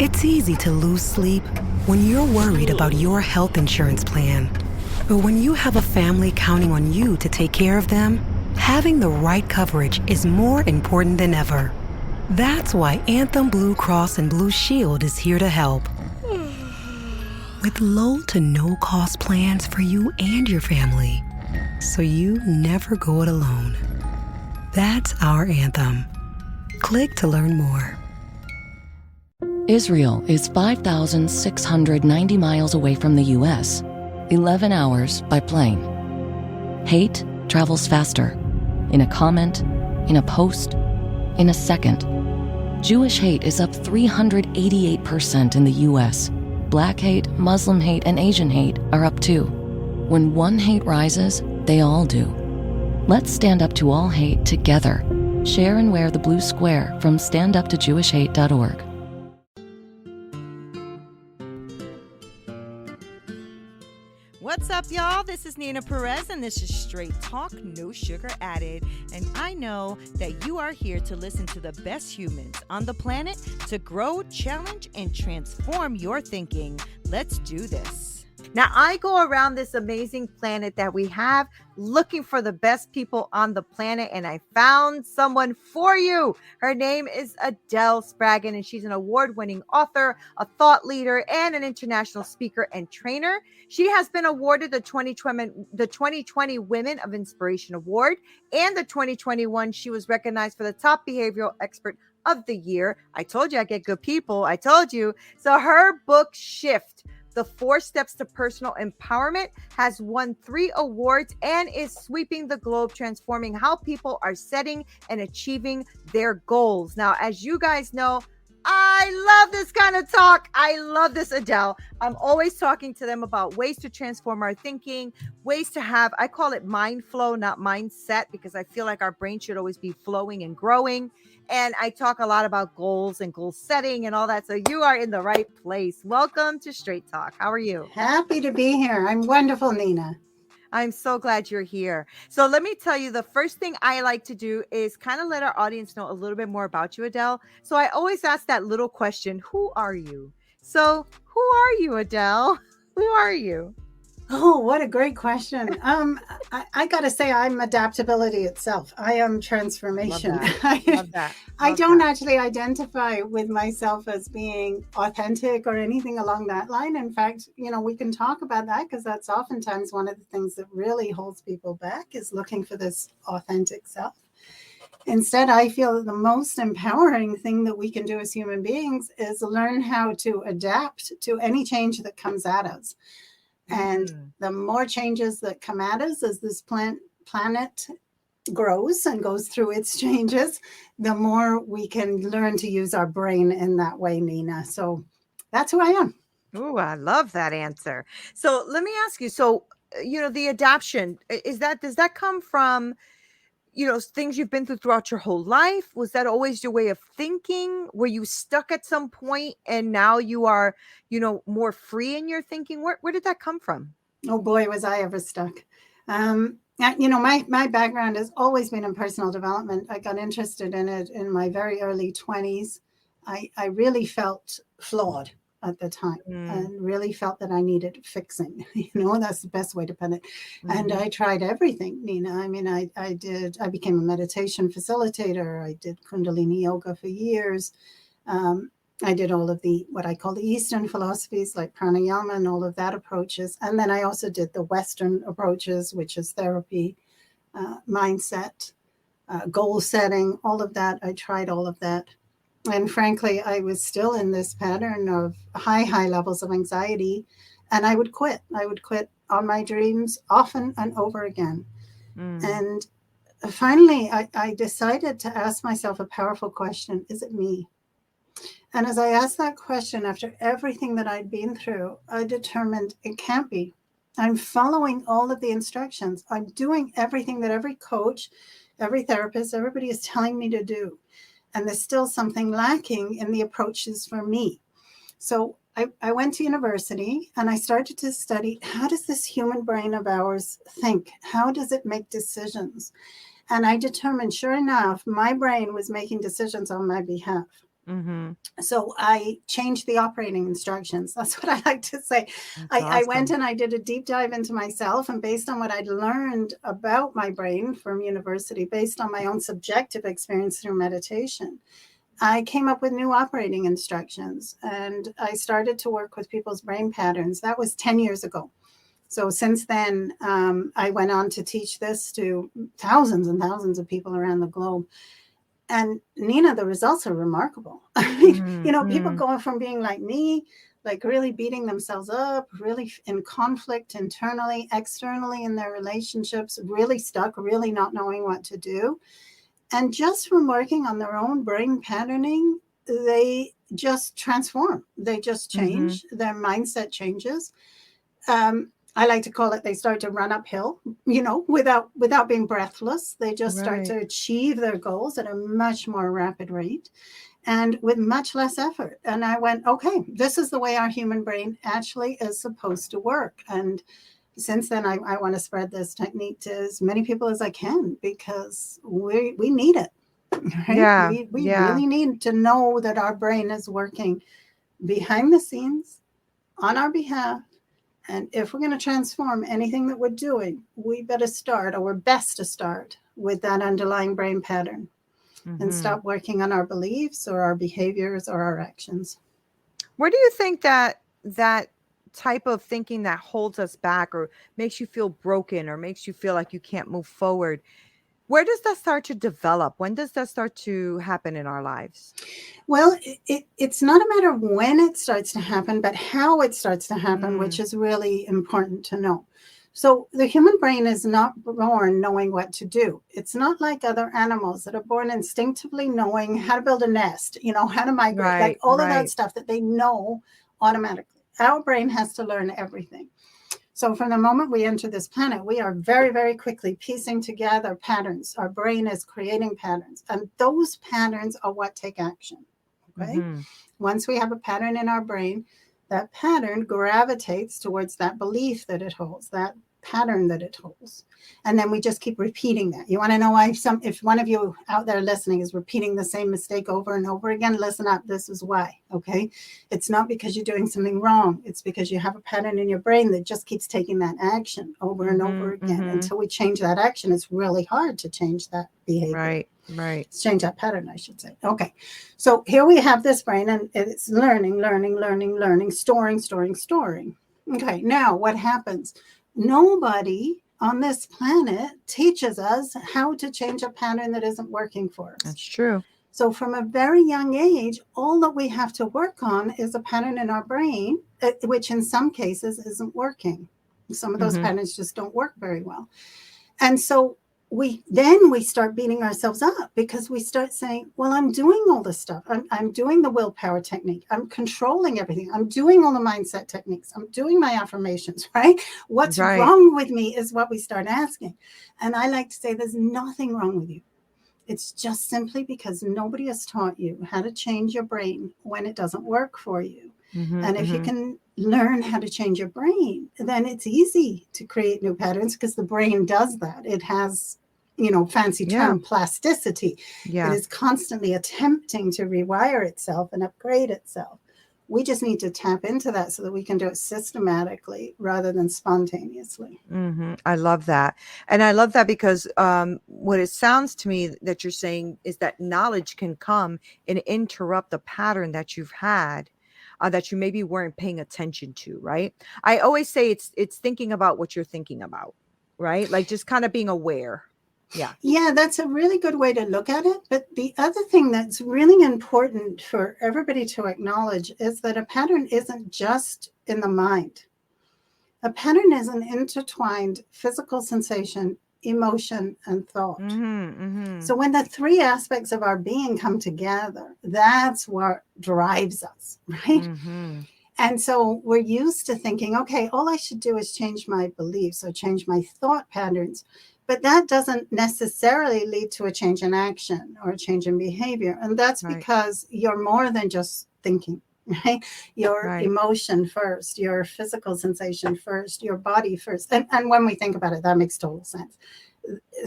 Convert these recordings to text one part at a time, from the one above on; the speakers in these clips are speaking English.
It's easy to lose sleep when you're worried about your health insurance plan. But when you have a family counting on you to take care of them, having the right coverage is more important than ever. That's why Anthem Blue Cross and Blue Shield is here to help. With low to no cost plans for you and your family, so you never go it alone. That's our Anthem. Click to learn more. Israel is 5,690 miles away from the U.S., 11 hours by plane. Hate travels faster. In a comment, in a post, in a second. Jewish hate is up 388% in the U.S. Black hate, Muslim hate, and Asian hate are up too. When one hate rises, they all do. Let's stand up to all hate together. Share and wear the blue square from standuptojewishhate.org. What's up, y'all? This is Neena Perez, and this is Straight Talk, No Sugar Added. And I know that you are here to listen to the best humans on the planet to grow, challenge, and transform your thinking. Let's do this. Now, I go around this amazing planet that we have looking for the best people on the planet, and I found someone for you. Her name is Adele Spraggon, and she's an award-winning author, a thought leader, and an international speaker and trainer. She has been awarded the 2020 Women of Inspiration Award, and the 2021 she was recognized for the top behavioral expert of the year. I told you I get good people. I told you. So her book, Shift, The 4 Steps to Personal Empowerment, has won 3 awards and is sweeping the globe, transforming how people are setting and achieving their goals. Now, as you guys know, I love this kind of talk. I love this, Adele. I'm always talking to them about ways to transform our thinking, ways to have, I call it mind flow, not mindset, because I feel like our brain should always be flowing and growing. And I talk a lot about goals and goal setting and all that. So you are in the right place. Welcome to Straight Talk. How are you? Happy to be here. I'm wonderful, Neena. I'm so glad you're here. So let me tell you, the first thing I like to do is kind of let our audience know a little bit more about you, Adele. So I always ask that little question, who are you? So who are you, Adele? Who are you? Oh, what a great question. I got to say, I'm adaptability itself. I am transformation. Love that. I don't actually identify with myself as being authentic or anything along that line. In fact, we can talk about that because that's oftentimes one of the things that really holds people back is looking for this authentic self. Instead, I feel that the most empowering thing that we can do as human beings is learn how to adapt to any change that comes at us. And the more changes that come at us as this planet grows and goes through its changes, the more we can learn to use our brain in that way, Neena. So that's who I am. Oh, I love that answer. So let me ask you, so, the adaptation, does that come from, things you've been throughout your whole life? Was that always your way of thinking? Were you stuck at some point and now you are, more free in your thinking? Where did that come from? Oh boy, was I ever stuck. My background has always been in personal development. I got interested in it in my very early 20s. I really felt flawed at the time and really felt that I needed fixing. That's the best way to put it. And I tried everything, Neena. I mean, I became a meditation facilitator. I did Kundalini yoga for years. I did all of what I call the Eastern philosophies like pranayama and all of that approaches. And then I also did the Western approaches, which is therapy, mindset, goal setting, all of that. I tried all of that. And frankly, I was still in this pattern of high levels of anxiety, and I would quit. I would quit on my dreams often and over again. And finally, I decided to ask myself a powerful question. Is it me? And as I asked that question, after everything that I'd been through, I determined it can't be. I'm following all of the instructions. I'm doing everything that every coach, every therapist, everybody is telling me to do. And there's still something lacking in the approaches for me. So I went to university and I started to study, how does this human brain of ours think? How does it make decisions? And I determined, sure enough, my brain was making decisions on my behalf. Mm-hmm. So I changed the operating instructions. That's what I like to say. I went and I did a deep dive into myself, and based on what I'd learned about my brain from university, based on my own subjective experience through meditation, I came up with new operating instructions, and I started to work with people's brain patterns. That was 10 years ago. So since then, I went on to teach this to thousands and thousands of people around the globe. And Neena, the results are remarkable. I mean, people going from being like me, like really beating themselves up, really in conflict internally, externally in their relationships, really stuck, really not knowing what to do. And just from working on their own brain patterning, they just transform. They just change. Their mindset changes. I like to call it, they start to run uphill, without being breathless. They just start to achieve their goals at a much more rapid rate and with much less effort. And I went, okay, this is the way our human brain actually is supposed to work. And since then, I want to spread this technique to as many people as I can, because we need it. Right? Yeah. We really need to know that our brain is working behind the scenes on our behalf. And if we're going to transform anything that we're doing, we better start, or we're best to start with that underlying brain pattern and stop working on our beliefs or our behaviors or our actions. Where do you think that type of thinking that holds us back or makes you feel broken or makes you feel like you can't move forward, where does that start to develop? When does that start to happen in our lives? Well, it's not a matter of when it starts to happen, but how it starts to happen, which is really important to know. So the human brain is not born knowing what to do. It's not like other animals that are born instinctively knowing how to build a nest, how to migrate, like all of that stuff that they know automatically. Our brain has to learn everything. So from the moment we enter this planet, we are very, very quickly piecing together patterns. Our brain is creating patterns, and those patterns are what take action. Okay. Once we have a pattern in our brain, that pattern gravitates towards that belief that it holds, that pattern that it holds. And then we just keep repeating that. You want to know why if one of you out there listening is repeating the same mistake over and over again, listen up. This is why. Okay. It's not because you're doing something wrong. It's because you have a pattern in your brain that just keeps taking that action over and over again. Until we change that action, it's really hard to change that behavior. Right. Change that pattern, I should say. Okay. So here we have this brain, and it's learning, storing. Okay. Now what happens? Nobody on this planet teaches us how to change a pattern that isn't working for us. That's true. So from a very young age, all that we have to work on is a pattern in our brain, which in some cases isn't working. Some of those patterns just don't work very well. And so we start beating ourselves up, because we start saying, well, I'm doing all this stuff. I'm doing the willpower technique. I'm controlling everything. I'm doing all the mindset techniques. I'm doing my affirmations, right? What's wrong with me is what we start asking. And I like to say there's nothing wrong with you. It's just simply because nobody has taught you how to change your brain when it doesn't work for you. And if you can learn how to change your brain, then it's easy to create new patterns, because the brain does that. It has, fancy term, plasticity. It is constantly attempting to rewire itself and upgrade itself. We just need to tap into that so that we can do it systematically rather than spontaneously. I love that. And I love that because what it sounds to me that you're saying is that knowledge can come and interrupt the pattern that you've had. That you maybe weren't paying attention to, right? I always say it's thinking about what you're thinking about, right? Like just kind of being aware. Yeah, that's a really good way to look at it. But the other thing that's really important for everybody to acknowledge is that a pattern isn't just in the mind. A pattern is an intertwined physical sensation, emotion, and thought. So when the three aspects of our being come together, that's what drives us, right? And so we're used to thinking, okay, all I should do is change my beliefs or change my thought patterns. But that doesn't necessarily lead to a change in action or a change in behavior. And that's because you're more than just thinking, right? Your emotion first, your physical sensation first, your body first. And when we think about it, that makes total sense.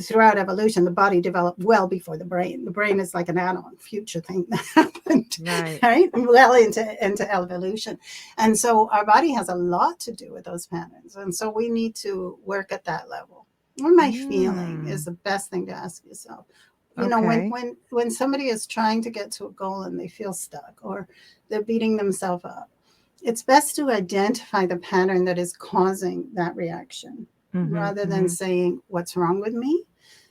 throughout evolution, the body developed well before the brain. The brain is like an add-on future thing that happened, right? Well into evolution. And so our body has a lot to do with those patterns. And so we need to work at that level. What am I feeling is the best thing to ask yourself. You know, when somebody is trying to get to a goal and they feel stuck or they're beating themselves up, it's best to identify the pattern that is causing that reaction. Rather than saying, what's wrong with me?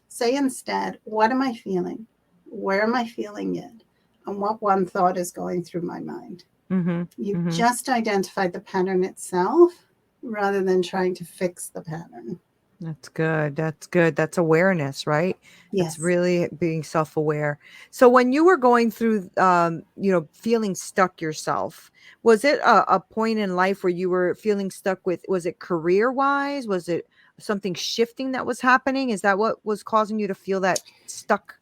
Say instead, what am I feeling? Where am I feeling it? And what one thought is going through my mind? You've just identified the pattern itself rather than trying to fix the pattern. That's good. That's good. That's awareness, right? Yes. It's really being self-aware. So when you were going through, feeling stuck yourself, was it a point in life where you were feeling stuck with, was it career-wise? Was it something shifting that was happening? Is that what was causing you to feel that stuck?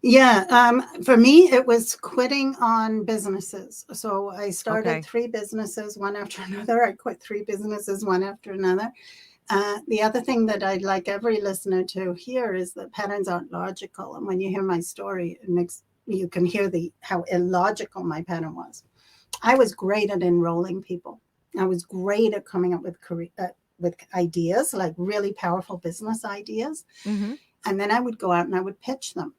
Yeah. For me, it was quitting on businesses. So I started 3 businesses, one after another. I quit 3 businesses, one after another. The other thing that I'd like every listener to hear is that patterns aren't logical. And when you hear my story, you can hear how illogical my pattern was. I was great at enrolling people. I was great at coming up with ideas, like really powerful business ideas. And then I would go out and I would pitch them.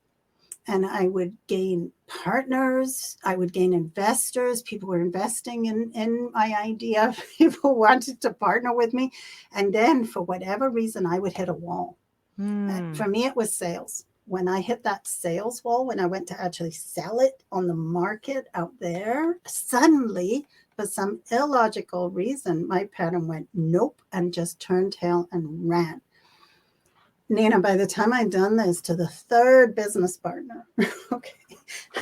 And I would gain partners. I would gain investors. People were investing in my idea. People wanted to partner with me. And then for whatever reason, I would hit a wall. And for me, it was sales. When I hit that sales wall, when I went to actually sell it on the market out there, suddenly, for some illogical reason, my pattern went nope and just turned tail and ran. Neena, by the time I'd done this to the 3rd business partner,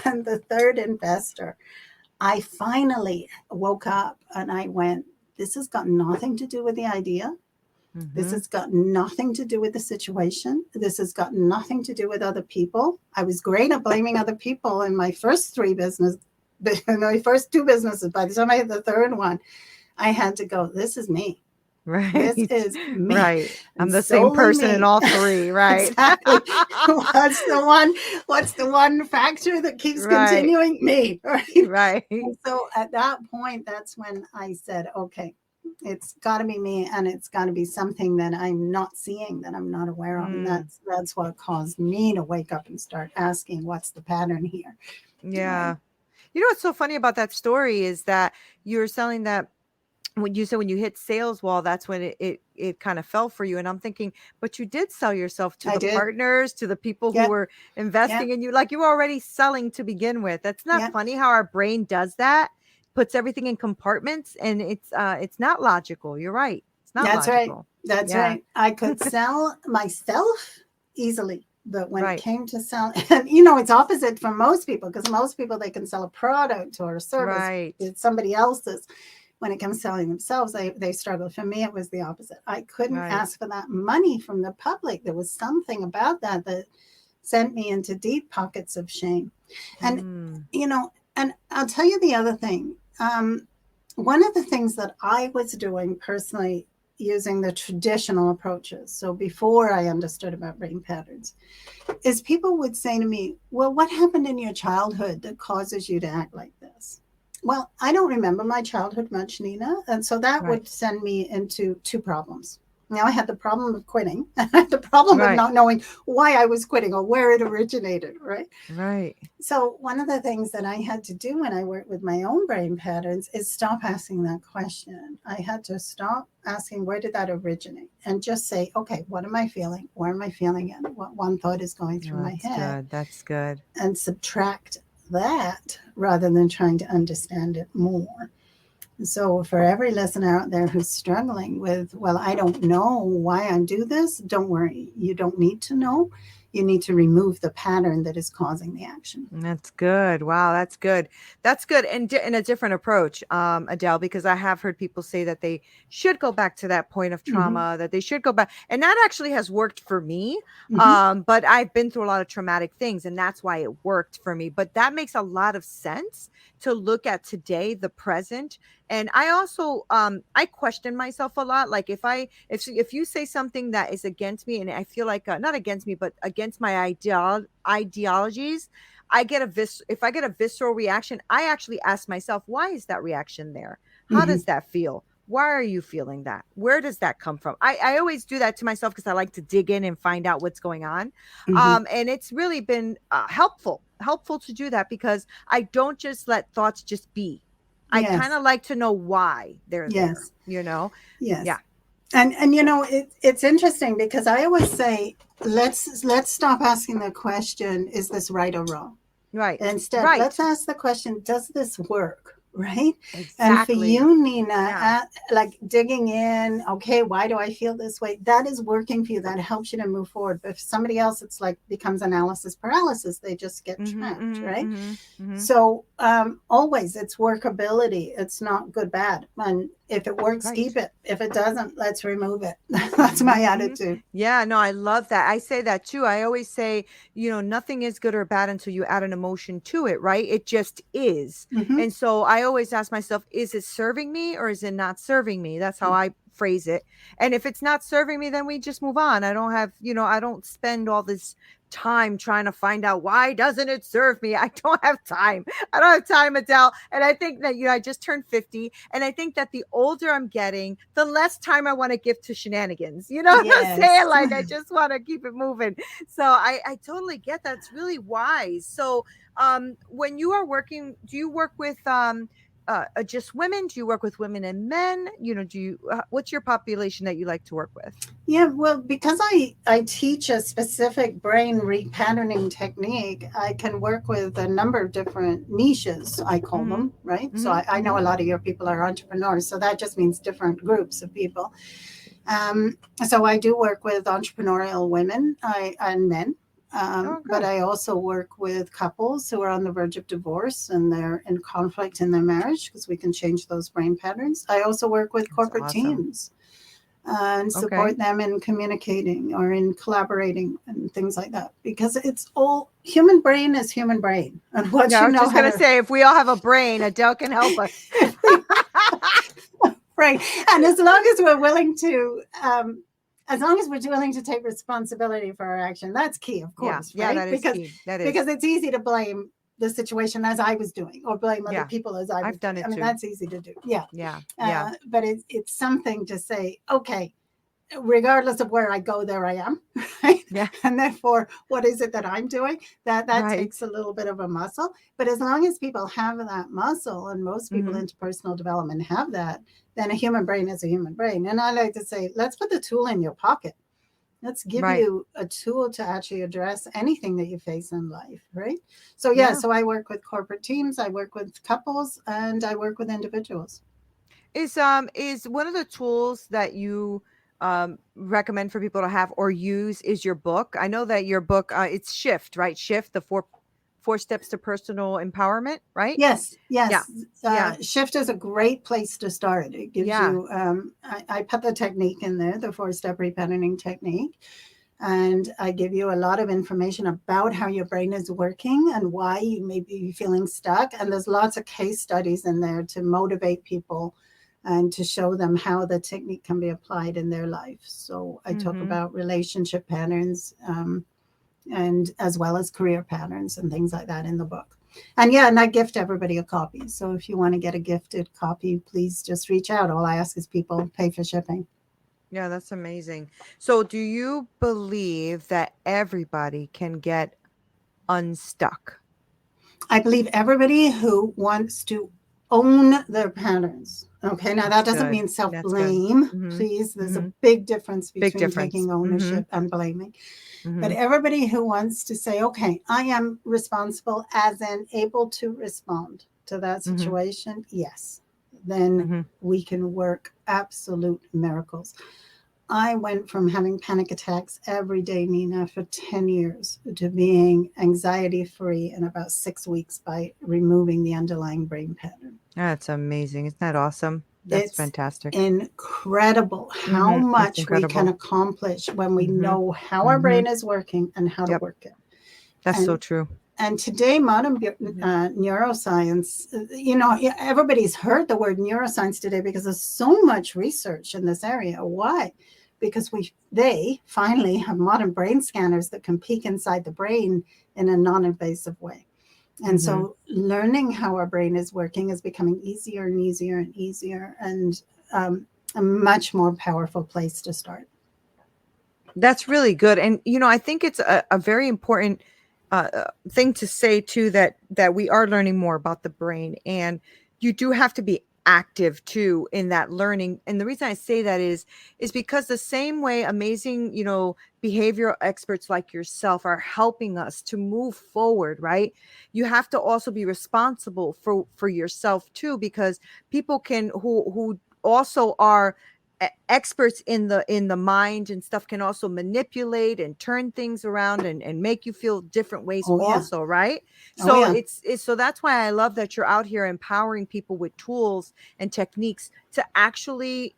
and the 3rd investor, I finally woke up and I went, this has got nothing to do with the idea. This has got nothing to do with the situation. This has got nothing to do with other people. I was great at blaming other people in my first 2 businesses. By the time I had the 3rd one, I had to go, this is me. Right. This is me. Right. I'm the same person in all 3, right? Exactly. What's the one factor that keeps continuing? Me. Right. And so at that point, that's when I said, okay, it's got to be me, and it's got to be something that I'm not seeing, that I'm not aware of. And that's what caused me to wake up and start asking, what's the pattern here? Yeah. You know what's so funny about that story is that you're selling that when you said when you hit sales wall, that's when it kind of fell for you. And I'm thinking, but you did sell yourself to the partners, to the people who were investing in you. Like you were already selling to begin with. That's not funny how our brain does that, puts everything in compartments, and it's not logical. You're right. It's not logical. Right. That's right. I could sell myself easily. But when it came to sell, and it's opposite for most people, because most people, they can sell a product or a service. It's somebody else's. When it comes to selling themselves, they struggle. For me, it was the opposite. I couldn't ask for that money from the public. There was something about that sent me into deep pockets of shame. And, and I'll tell you the other thing. One of the things that I was doing personally, using the traditional approaches, so before I understood about brain patterns, is people would say to me, well, what happened in your childhood that causes you to act like this? Well, I don't remember my childhood much, Neena. And so that would send me into 2 problems. Now I had the problem of quitting. I had the problem of not knowing why I was quitting or where it originated, right? Right. So one of the things that I had to do when I worked with my own brain patterns is stop asking that question. I had to stop asking, where did that originate? And just say, okay, what am I feeling? Where am I feeling it? What one thought is going through my head? That's good. And subtract that rather than trying to understand it more. So for every listener out there who's struggling with, well, I don't know why I do this, don't worry. You don't need to know. You need to remove the pattern that is causing the action. That's good. Wow, that's good. That's good. And in a different approach, Adele, because I have heard people say that they should go back to that point of trauma, that they should go back. And that actually has worked for me. But I've been through a lot of traumatic things, and that's why it worked for me. But that makes a lot of sense to look at today, the present. And I also I question myself a lot. Like if you say something that is against me, and I feel like not against me, but against my ideologies, if I get a visceral reaction, I actually ask myself, why is that reaction there? How does that feel? Why are you feeling that? Where does that come from? I always do that to myself because I like to dig in and find out what's going on. And it's really been helpful to do that, because I don't just let thoughts just be. I kind of like to know why they're there, you know? Yes. Yeah. And you know, it's interesting because I always say, let's stop asking the question, is this right or wrong? Right. Instead, right. let's ask the question, does this work? Right. Exactly. And for you, Neena, like digging in, okay, why do I feel this way? That is working for you. That helps you to move forward. But for somebody else, it's like becomes analysis paralysis. They just get trapped, right? So always it's workability. It's not good, bad. And if it works, keep it. If it doesn't, let's remove it. That's my attitude. Yeah, no, I love that. I say that too. I always say, nothing is good or bad until you add an emotion to it, right? It just is. And so I always ask myself, is it serving me or is it not serving me? That's how I phrase it. And if it's not serving me, then we just move on. I don't have, I don't spend all this time trying to find out, why doesn't it serve me? I don't have time. Adele. And I think that, I just turned 50. And I think that the older I'm getting, the less time I want to give to shenanigans. You know what I'm saying? Like, I just want to keep it moving. So I totally get that. It's really wise. So when you are working, do you work with just women? Do you work with women and men? What's your population that you like to work with? Yeah, well, because I teach a specific brain repatterning technique, I can work with a number of different niches, I call them, right? So I know a lot of your people are entrepreneurs, so that just means different groups of people. So I do work with entrepreneurial women and men. But I also work with couples who are on the verge of divorce and they're in conflict in their marriage, because we can change those brain patterns. I also work with corporate teams and support them in communicating or in collaborating and things like that, because it's all human brain is human brain. And what I was just going to say, if we all have a brain, Adele can help us. Right. And as long as we're willing to take responsibility for our action, that's key, of course. Yeah, right? that is key. That is. Because it's easy to blame the situation as I was doing, or blame other people as I was I've done it too. I mean, too. that's easy to do. Yeah. But it's something to say, okay, regardless of where I go, there I am. Right. Yeah. And therefore, what is it that I'm doing? That takes a little bit of a muscle. But as long as people have that muscle, and most people into personal development have that, then a human brain is a human brain. And I like to say, let's put the tool in your pocket. Let's give you a tool to actually address anything that you face in life, right? So so I work with corporate teams, I work with couples, and I work with individuals. Is one of the tools that you recommend for people to have or use is your book? I know that your book, it's Shift, right? Shift, the four steps to personal empowerment, right? Yes. Shift is a great place to start. It gives you, I put the technique in there, the 4-step repatterning technique. And I give you a lot of information about how your brain is working and why you may be feeling stuck. And there's lots of case studies in there to motivate people and to show them how the technique can be applied in their life. So I talk about relationship patterns, and as well as career patterns and things like that in the book. And I gift everybody a copy. So if you want to get a gifted copy, please just reach out. All I ask is people pay for shipping. Yeah, that's amazing. So do you believe that everybody can get unstuck? I believe everybody who wants to own their patterns. Okay, now that doesn't mean self-blame. Please, there's a big difference between taking ownership and blaming. But everybody who wants to say, okay, I am responsible as in able to respond to that situation, yes, then we can work absolute miracles. I went from having panic attacks every day, Neena, for 10 years to being anxiety-free in about 6 weeks by removing the underlying brain pattern. That's amazing. Isn't that awesome? That's fantastic. Incredible how much we can accomplish when we know how our brain is working and how to work it. That's so true. and today, modern neuroscience, everybody's heard the word neuroscience today because there's so much research in this area. Why? Because they finally have modern brain scanners that can peek inside the brain in a non-invasive way. And so learning how our brain is working is becoming easier and easier and easier, and a much more powerful place to start. That's really good. And, I think it's a very important thing to say too, that we are learning more about the brain, and you do have to be active too in that learning. And the reason I say that is because the same way amazing, behavioral experts like yourself are helping us to move forward, right? You have to also be responsible for yourself too, because people can who also are experts in the mind and stuff can also manipulate and turn things around and make you feel different ways also, right? So it's so that's why I love that you're out here empowering people with tools and techniques to actually,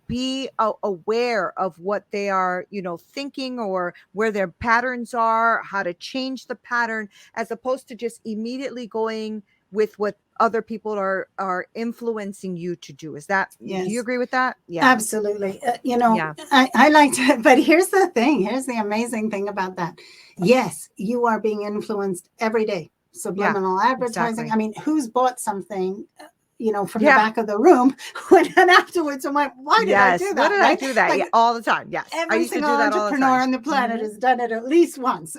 be aware of what they are, thinking, or where their patterns are, how to change the pattern, as opposed to just immediately going with what other people are influencing you to do. Is that, do you agree with that? Yeah, absolutely. I like to, but here's the thing. Here's the amazing thing about that. Yes, you are being influenced every day. Subliminal advertising. Exactly. I mean, who's bought something, from the back of the room and afterwards I'm like, why did I do that? Why did I do that? Like, all the time. Yes. Every single entrepreneur on the planet has done it at least once.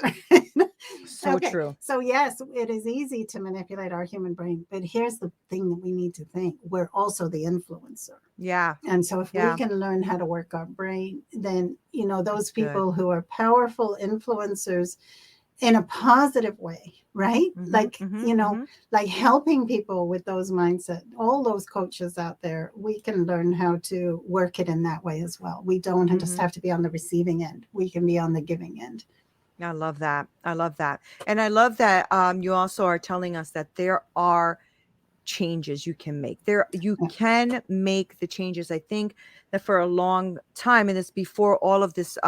So true. So yes, it is easy to manipulate our human brain, but here's the thing that we need to think. We're also the influencer. Yeah. And so if we can learn how to work our brain, then, those people who are powerful influencers in a positive way, right? Like helping people with those mindset, all those coaches out there, we can learn how to work it in that way as well. We don't just have to be on the receiving end. We can be on the giving end. I love that. I love that. And I love that you also are telling us that there are changes you can make. You can make the changes. I think that for a long time, and it's before all of this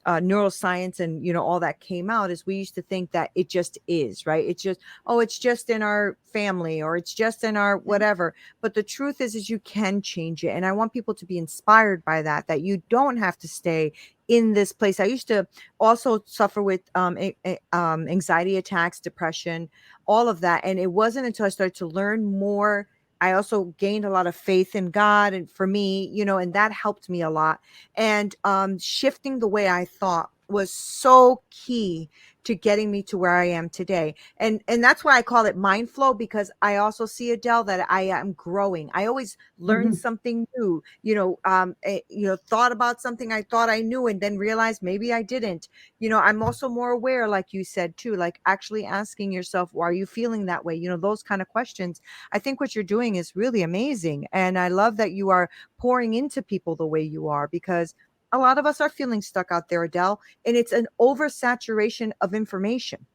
neuroscience and all that came out, is we used to think that it just is, right? It's just, it's just in our family, or it's just in our whatever. But the truth is you can change it. And I want people to be inspired by that you don't have to stay in this place. I used to also suffer with anxiety attacks, depression, all of that. And it wasn't until I started to learn more. I also gained a lot of faith in God, and for me, and that helped me a lot. And shifting the way I thought was so key to getting me to where I am today. And that's why I call it mind flow, because I also see, Adele, that I am growing. I always learn something new, thought about something I thought I knew and then realized maybe I didn't. I'm also more aware, like you said too, like actually asking yourself, why are you feeling that way? Those kind of questions. I think what you're doing is really amazing. And I love that you are pouring into people the way you are, because a lot of us are feeling stuck out there, Adele, and it's an oversaturation of information,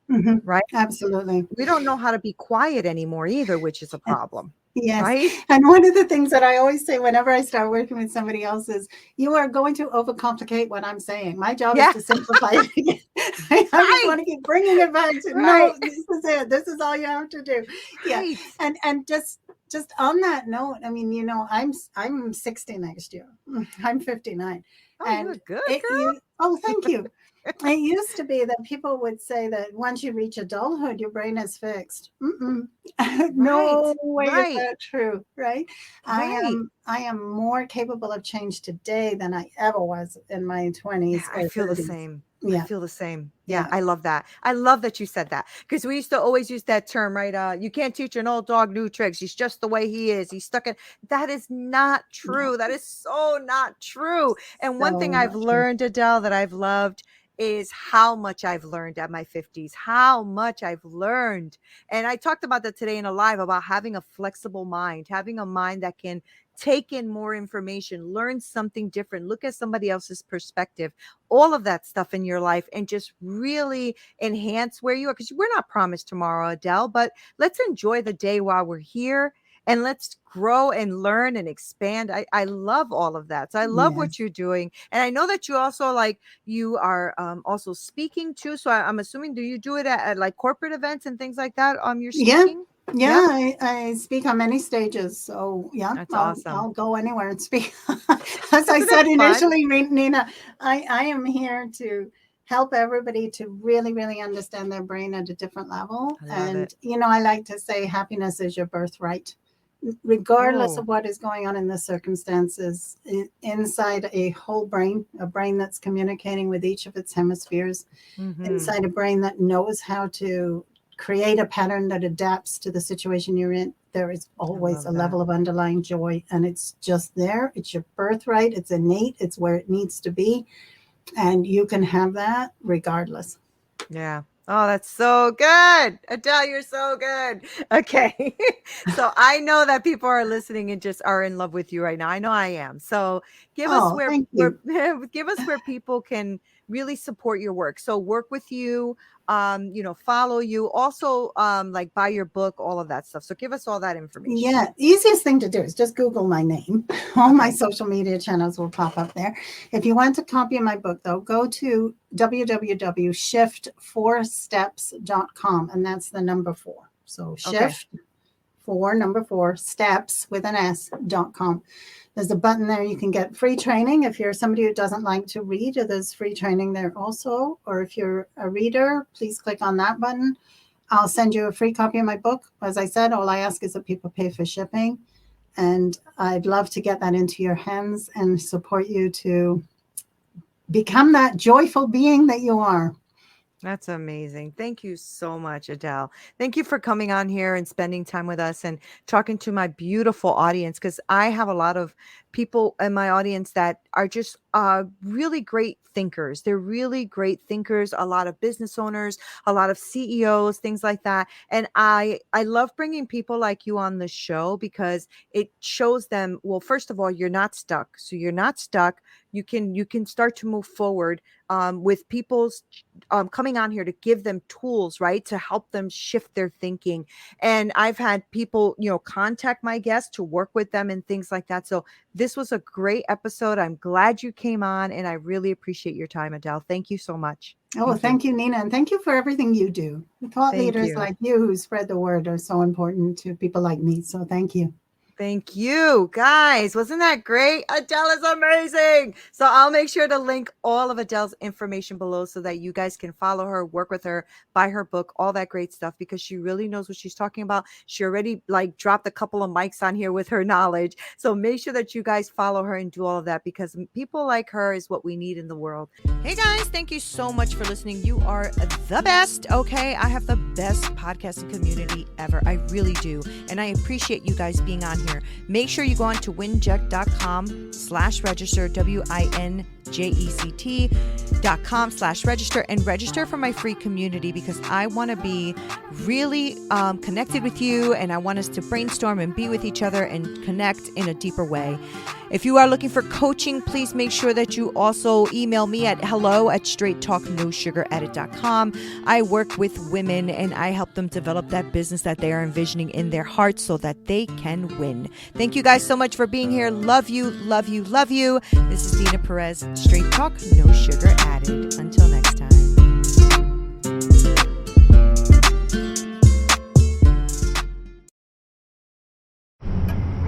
right? Absolutely. We don't know how to be quiet anymore either, which is a problem. Yes. Right? And one of the things that I always say whenever I start working with somebody else is, you are going to overcomplicate what I'm saying. My job is to simplify it. I just want to keep bringing it back to, no, this is it. This is all you have to do. Yeah. And just on that note, I mean, I'm 60 next year. I'm 59. Oh, and you're good, girl. Thank you. It used to be that people would say that once you reach adulthood, your brain is fixed. No way is that true, right? I am more capable of change today than I ever was in my 20s. Yeah, I feel 30s. the same. Yeah. I feel the same. Yeah, I love that. I love that you said that, because we used to always use that term, right? You can't teach an old dog new tricks. He's just the way he is. He's stuck in. That is not true. No. That is so not true. And one thing I've learned, Adele, that I've loved is how much I've learned at my 50s, how much I've learned. And I talked about that today in a live, about having a flexible mind, having a mind that can take in more information, learn something different, look at somebody else's perspective, all of that stuff in your life, and just really enhance where you are. Because we're not promised tomorrow, Adele, but let's enjoy the day while we're here. and let's grow and learn and expand. I love all of that. So I love what Yes. you're doing. And I know that you also like, you are also speaking too. So I'm assuming, do you do it at like corporate events and things like that? You're Yeah. speaking? Yeah, Yep. I speak on many stages. So yeah, That's I'll awesome. I'll go anywhere and speak. As I Isn't that said fun? initially, Nina, I am here to help everybody to really, really understand their brain at a different level. I love it. And I like to say happiness is your birthright. Regardless Oh, of what is going on in the circumstances, inside a whole brain, a brain that's communicating with each of its hemispheres, mm-hmm. inside a brain that knows how to create a pattern that adapts to the situation you're in, there is I always a love that. level of underlying joy, and it's just there. It's your birthright. It's innate. It's where it needs to be. And you can have that regardless. Yeah. Oh, that's so good. Adele, you're so good. Okay. So I know that people are listening and just are in love with you right now. I know I am. So give us Oh, where thank where you. give us where people can really support your work. So work with you, follow you, also like buy your book, all of that stuff. So give us all that information. Yeah, easiest thing to do is just Google my name. All my Okay. social media channels will pop up there. If you want a copy of my book, though, go to www.shift4steps.com, and that's the number 4. So Okay. shift number 4 steps with an s.com. There's a button there. You can get free training if you're somebody who doesn't like to read. There's free training there also. Or if you're a reader, please click on that button. I'll send you a free copy of my book. As I said, all I ask is that people pay for shipping. And I'd love to get that into your hands and support you to become that joyful being that you are. That's amazing. Thank you so much, Adele. Thank you for coming on here and spending time with us and talking to my beautiful audience, because I have a lot of people in my audience that are just really great thinkers. They're really great thinkers, a lot of business owners, a lot of CEOs, things like that. And I love bringing people like you on the show because it shows them, well, first of all, you're not stuck. So you're not stuck. You can start to move forward with people's coming on here to give them tools, right, to help them shift their thinking. And I've had people, contact my guests to work with them and things like that. So this was a great episode. I'm glad you came on, and I really appreciate your time, Adele. Thank you so much. Oh, thank you, Nina. And thank you for everything you do. Thought Thank leaders you. like you who spread the word are so important to people like me. So thank you. Thank you, guys. Wasn't that great? Adele is amazing. So I'll make sure to link all of Adele's information below so that you guys can follow her, work with her, buy her book, all that great stuff, because she really knows what she's talking about. She already dropped a couple of mics on here with her knowledge. So make sure that you guys follow her and do all of that, because people like her is what we need in the world. Hey guys, thank you so much for listening. You are the best. Okay. I have the best podcasting community ever. I really do. And I appreciate you guys being on here. Make sure you go on to winject.com/register, WINJECT.com/register, and register for my free community, because I want to be really connected with you, and I want us to brainstorm and be with each other and connect in a deeper way. If you are looking for coaching, please make sure that you also email me at hello@straighttalknosugaradded.com. I work with women and I help them develop that business that they are envisioning in their hearts so that they can win. Thank you guys so much for being here. Love you, love you, love you. This is Neena Perez, Straight Talk, No Sugar Added. Until next time.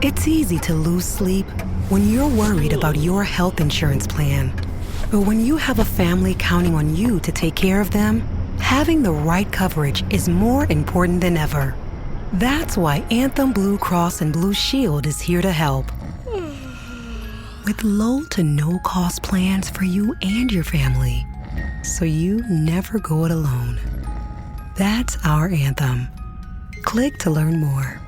It's easy to lose sleep when you're worried about your health insurance plan. But when you have a family counting on you to take care of them, having the right coverage is more important than ever. That's why Anthem Blue Cross and Blue Shield is here to help. With low to no cost plans for you and your family, so you never go it alone. That's our Anthem. Click to learn more.